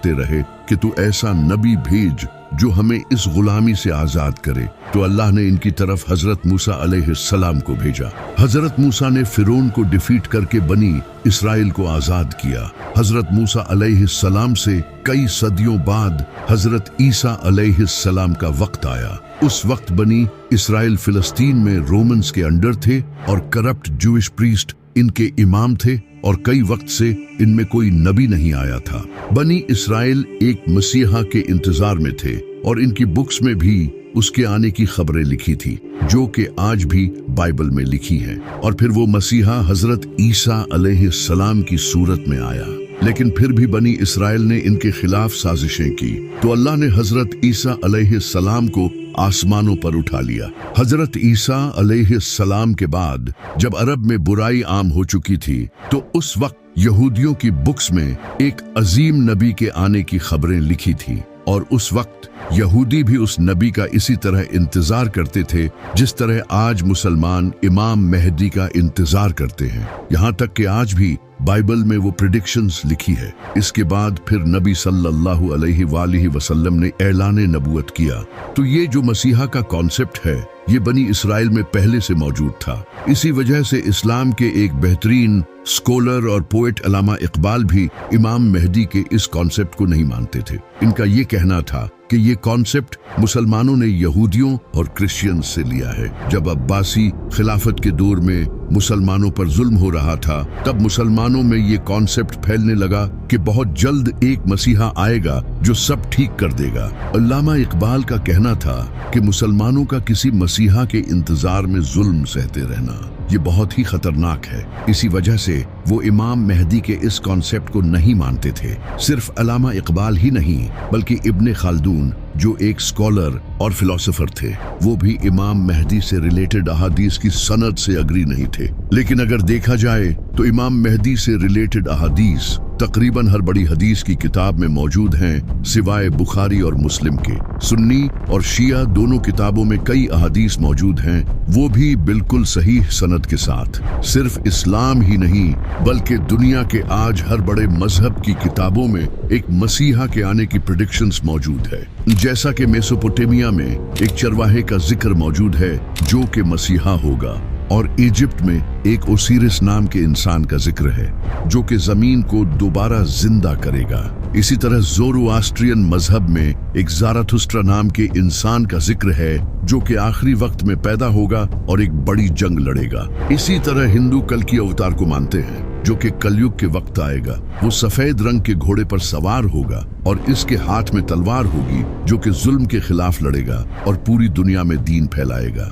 रहे कि तू ऐसा नबी भेज जो हमें इस गुलामी से आजाद करे। तो अल्लाह ने इनकी तरफ हजरत मूसा अलैहिस्सलाम को भेजा। हजरत मूसा ने फिरौन को डिफीट करके बनी इसराइल को आजाद किया। हजरत मूसा अलैहिस्सलाम से कई सदियों बाद हजरत ईसा अलैहिस्सलाम का वक्त आया। उस वक्त बनी इसराइल फिलिस्तीन में रोमन्स के अंडर थे और करप्ट जूइश प्रीस्ट इनके इमाम थे और कई वक्त से इनमें कोई नबी नहीं आया था। बनी इसराइल एक मसीहा के इंतजार में थे और इनकी बुक्स में भी उसके आने की खबरें लिखी थी जो कि आज भी बाइबल में लिखी हैं। और फिर वो मसीहा हजरत ईसा अलैहिस्सलाम की सूरत में आया, लेकिन फिर भी बनी इसराइल ने इनके खिलाफ साजिशें की। तो अल्लाह ने हजरत ईसा अलैहिस्सलाम को आसमानों पर उठा लिया। हजरत ईसा अलैहिस्सलाम के बाद जब अरब में बुराई आम हो चुकी थी तो उस वक्त यहूदियों की बुक्स में एक अजीम नबी के आने की खबरें लिखी थी और उस वक्त यहूदी भी उस नबी का इसी तरह इंतजार करते थे जिस तरह आज मुसलमान इमाम मेहदी का इंतजार करते हैं। यहाँ तक कि आज भी बाइबल में वो प्रेडिक्शंस लिखी है। इसके बाद फिर नबी सल्लल्लाहु अलैहि वसल्लम ने ऐलान नबूवत किया। तो ये जो मसीहा का कॉन्सेप्ट है ये बनी इसराइल में पहले से मौजूद था। इसी वजह से इस्लाम के एक बेहतरीन स्कॉलर और पोएट अल्लामा इकबाल भी इमाम मेहदी के इस कॉन्सेप्ट को नहीं मानते थे। इनका ये कहना था कि ये कॉन्सेप्ट मुसलमानों ने यहूदियों और क्रिश्चियंस से लिया है। जब अब्बासी खिलाफत के दौर में मुसलमानों पर जुल्म हो रहा था तब मुसलमानों में ये कॉन्सेप्ट फैलने लगा कि बहुत जल्द एक मसीहा आएगा जो सब ठीक कर देगा। अल्लामा इकबाल का कहना था कि मुसलमानों का किसी मसीहा के इंतजार में जुल्म सहते रहना ये बहुत ही खतरनाक है। इसी वजह से वो इमाम मेहदी के इस कॉन्सेप्ट को नहीं मानते थे। सिर्फ अल्लामा इकबाल ही नहीं बल्कि इब्ने खालदून जो एक स्कॉलर और फिलोसोफर थे वो भी इमाम मेहदी से रिलेटेड अहादीस की सनद से अग्री नहीं थे। लेकिन अगर देखा जाए तो इमाम मेहदी से रिलेटेड अहादीस तकरीबन हर बड़ी हदीस की किताब में मौजूद हैं सिवाय बुखारी और मुस्लिम के। सुन्नी और शिया दोनों किताबों में कई अहादीस मौजूद हैं, वो भी बिल्कुल सही सनद के साथ। सिर्फ इस्लाम ही नहीं बल्कि दुनिया के आज हर बड़े मजहब की किताबों में एक मसीहा के आने की प्रेडिक्शंस मौजूद है। जैसा कि मेसोपोटामिया में एक चरवाहे का जिक्र मौजूद है जो कि मसीहा होगा और इजिप्ट में एक ओसिरिस नाम के इंसान का जिक्र है जो कि जमीन को दोबारा जिंदा करेगा। इसी तरह ज़ोरोआस्ट्रियन मजहब में एक ज़ाराथुस्ट्रा नाम के इंसान का जिक्र है जो कि आखिरी वक्त में पैदा होगा और एक बड़ी जंग लड़ेगा। इसी तरह हिंदू कल्कि अवतार को मानते हैं जो कि कलयुग के वक्त आएगा। वो सफेद रंग के घोड़े पर सवार होगा और इसके हाथ में तलवार होगी जो कि जुल्म के खिलाफ लड़ेगा और पूरी दुनिया में दीन फैलाएगा।